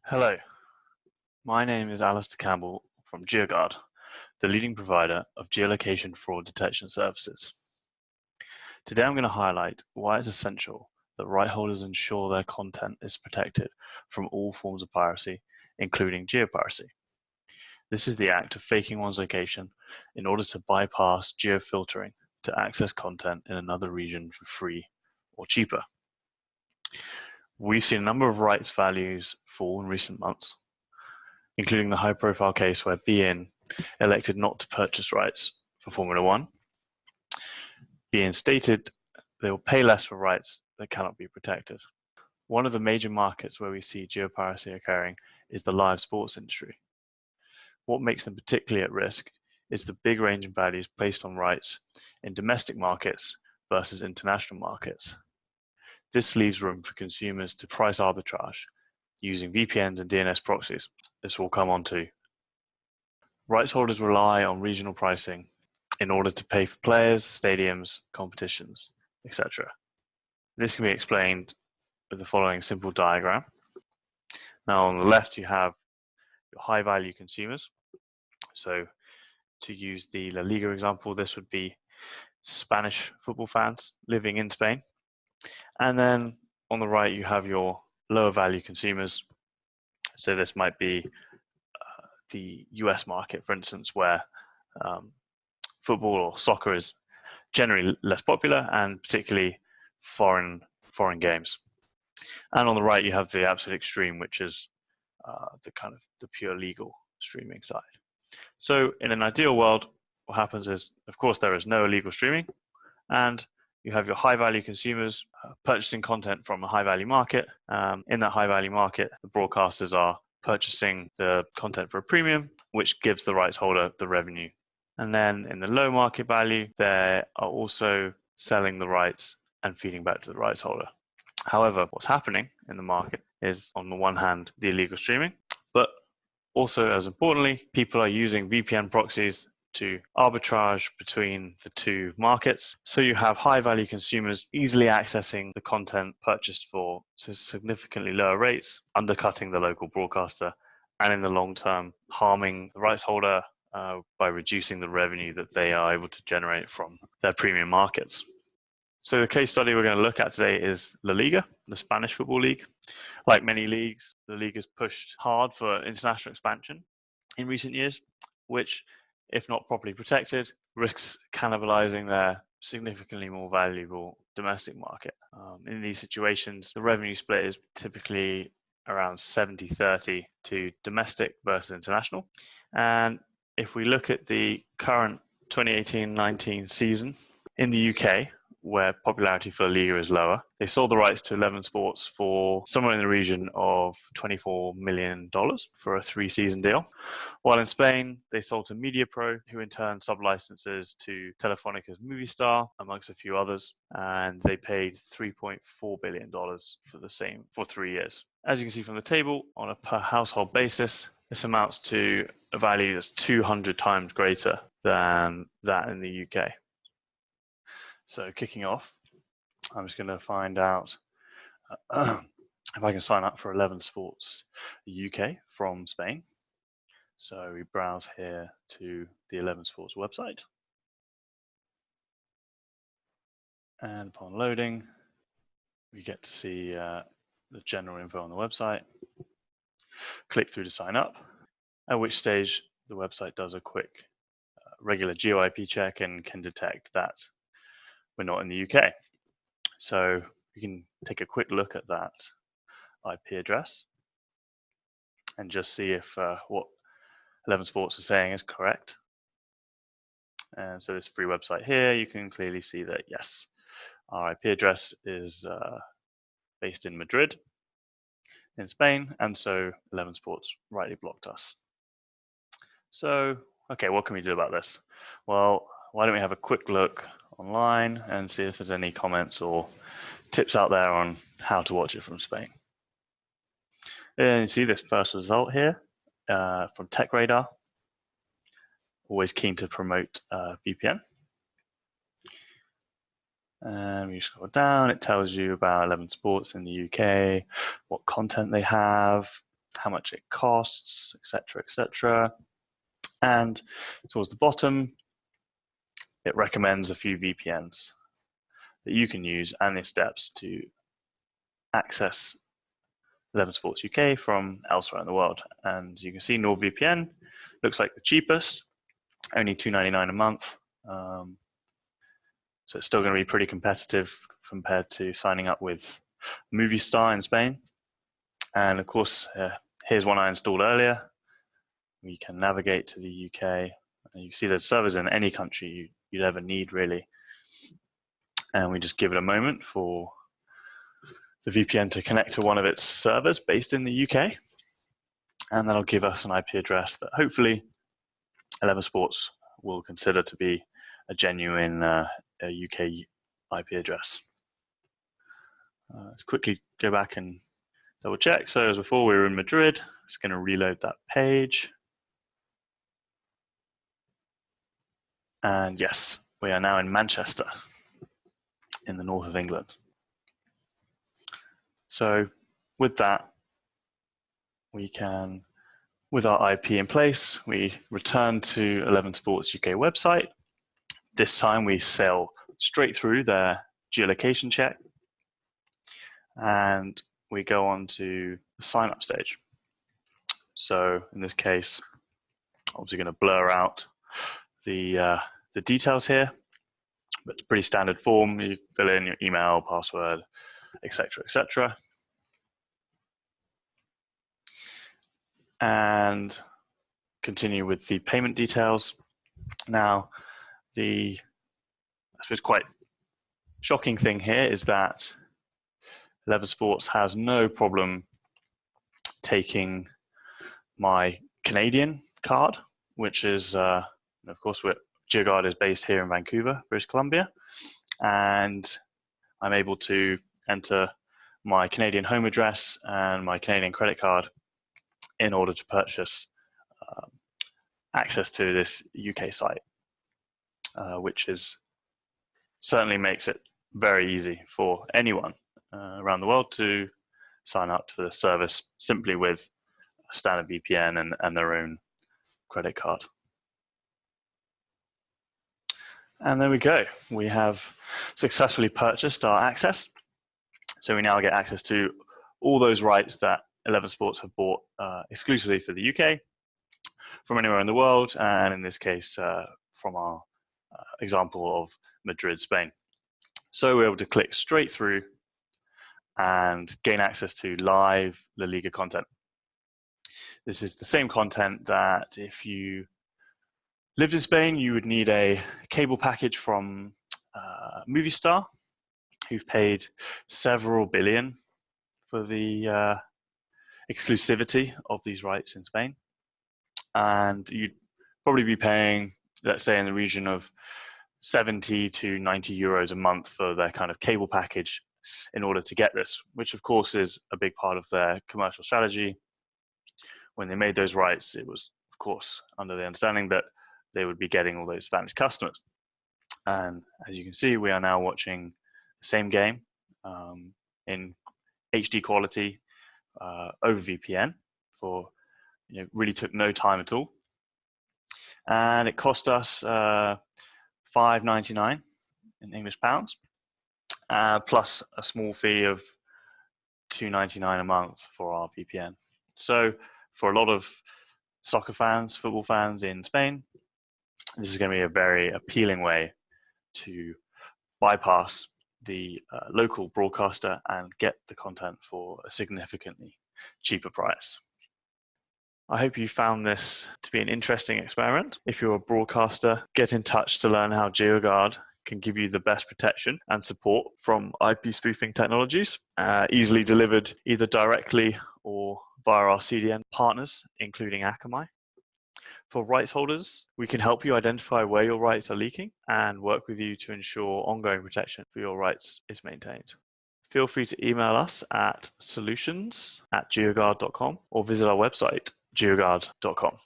Hello, my name is Alastair Campbell from GeoGuard, the leading provider of geolocation fraud detection services. Today I'm going to highlight why it's essential that right holders ensure their content is protected from all forms of piracy, including geo-piracy. This is the act of faking one's location in order to bypass geo-filtering to access content in another region for free or cheaper. We've seen a number of rights values fall in recent months, including the high-profile case where beIN elected not to purchase rights for Formula One. beIN stated they will pay less for rights that cannot be protected. One of the major markets where we see geo-piracy occurring is the live sports industry. What makes them particularly at risk is the big range in values placed on rights in domestic markets versus international markets. This leaves room for consumers to price arbitrage using VPNs and DNS proxies. This will come on to. Rights holders rely on regional pricing in order to pay for players, stadiums, competitions, etc. This can be explained with the following simple diagram. Now on the left you have your high value consumers. So to use the LaLiga example, this would be Spanish football fans living in Spain. And then on the right you have your lower value consumers. So this might be the US market, for instance, where football or soccer is generally less popular, and particularly foreign games. And on the right you have the absolute extreme, which is the pure legal streaming side. So in an ideal world, what happens is, of course, there is no illegal streaming, and you have your high value consumers purchasing content from a high value market. In that high value market, the broadcasters are purchasing the content for a premium, which gives the rights holder the revenue. And then in the low market value, they are also selling the rights and feeding back to the rights holder. However, what's happening in the market is, on the one hand, the illegal streaming, but also, as importantly, people are using VPN proxies to arbitrage between the two markets. So you have high value consumers easily accessing the content purchased for significantly lower rates, undercutting the local broadcaster, and in the long term, harming the rights holder by reducing the revenue that they are able to generate from their premium markets. So the case study we're going to look at today is LaLiga, the Spanish football league. Like many leagues, the league has pushed hard for international expansion in recent years, which, if not properly protected, risks cannibalizing their significantly more valuable domestic market. In these situations, the revenue split is typically around 70-30 to domestic versus international. And if we look at the current 2018-19 season in the UK, where popularity for LaLiga is lower, they sold the rights to 11 Sports for somewhere in the region of $24 million for a 3-season deal. While in Spain, they sold to MediaPro, who in turn sub-licenses to Telefónica's Movistar, amongst a few others, and they paid $3.4 billion for the same for 3 years. As you can see from the table, on a per household basis, this amounts to a value that's 200 times greater than that in the UK. So kicking off, I'm just going to find out if I can sign up for 11 Sports UK from Spain. So we browse here to the 11 Sports website. And upon loading, we get to see the general info on the website. Click through to sign up, at which stage the website does a quick regular geo-IP check and can detect that we're not in the UK. So we can take a quick look at that IP address and just see if what 11 Sports is saying is correct. And so this free website here, you can clearly see that, yes, our IP address is based in Madrid in Spain, and so 11 Sports rightly blocked us. So, okay, what can we do about this? Well, why don't we have a quick look online and see if there's any comments or tips out there on how to watch it from Spain. And you see this first result here from TechRadar. Always keen to promote VPN. And we scroll down, it tells you about 11 Sports in the UK, what content they have, how much it costs, etc., etc. And towards the bottom, it recommends a few VPNs that you can use and the steps to access 11 Sports UK from elsewhere in the world. And you can see NordVPN looks like the cheapest, only $2.99 a month. So it's still going to be pretty competitive compared to signing up with Movistar in Spain. And of course, here's one I installed earlier. We can navigate to the UK. And you see there's servers in any country you'd ever need, really. And we just give it a moment for the VPN to connect to one of its servers based in the UK. And that'll give us an IP address that hopefully 11 Sports will consider to be a genuine UK IP address. Let's quickly go back and double check. So as before, we were in Madrid. Just going to reload that page. And yes, we are now in Manchester, in the north of England. So with that, we can, with our IP in place, we return to 11 Sports UK website. This time we sail straight through their geolocation check, and we go on to the sign up stage. So in this case, obviously going to blur out the details here, but it's a pretty standard form. You fill in your email, password, etc., etc. And continue with the payment details. Now, I suppose quite shocking thing here is that 11 Sports has no problem taking my Canadian card, which is, of course, GeoGuard is based here in Vancouver, British Columbia, and I'm able to enter my Canadian home address and my Canadian credit card in order to purchase access to this UK site, which certainly makes it very easy for anyone around the world to sign up for the service simply with a standard VPN and their own credit card. And there we go. We have successfully purchased our access. So we now get access to all those rights that 11 Sports have bought exclusively for the UK from anywhere in the world, and in this case, from our example of Madrid, Spain. So we're able to click straight through and gain access to live LaLiga content. This is the same content that if you lived in Spain, you would need a cable package from Movistar, who've paid several billion for the exclusivity of these rights in Spain. And you'd probably be paying, let's say, in the region of 70 to 90 euros a month for their kind of cable package in order to get this, which of course is a big part of their commercial strategy. When they made those rights, it was, of course, under the understanding that they would be getting all those Spanish customers. And as you can see, we are now watching the same game in HD quality over VPN for, really took no time at all. And it cost us $5.99 in English pounds, plus a small fee of $2.99 a month for our VPN. So for a lot of soccer fans, football fans in Spain, this is going to be a very appealing way to bypass the local broadcaster and get the content for a significantly cheaper price. I hope you found this to be an interesting experiment. If you're a broadcaster, get in touch to learn how GeoGuard can give you the best protection and support from IP spoofing technologies, easily delivered either directly or via our CDN partners, including Akamai. For rights holders, we can help you identify where your rights are leaking and work with you to ensure ongoing protection for your rights is maintained. Feel free to email us at solutions@geoguard.com or visit our website, geoguard.com.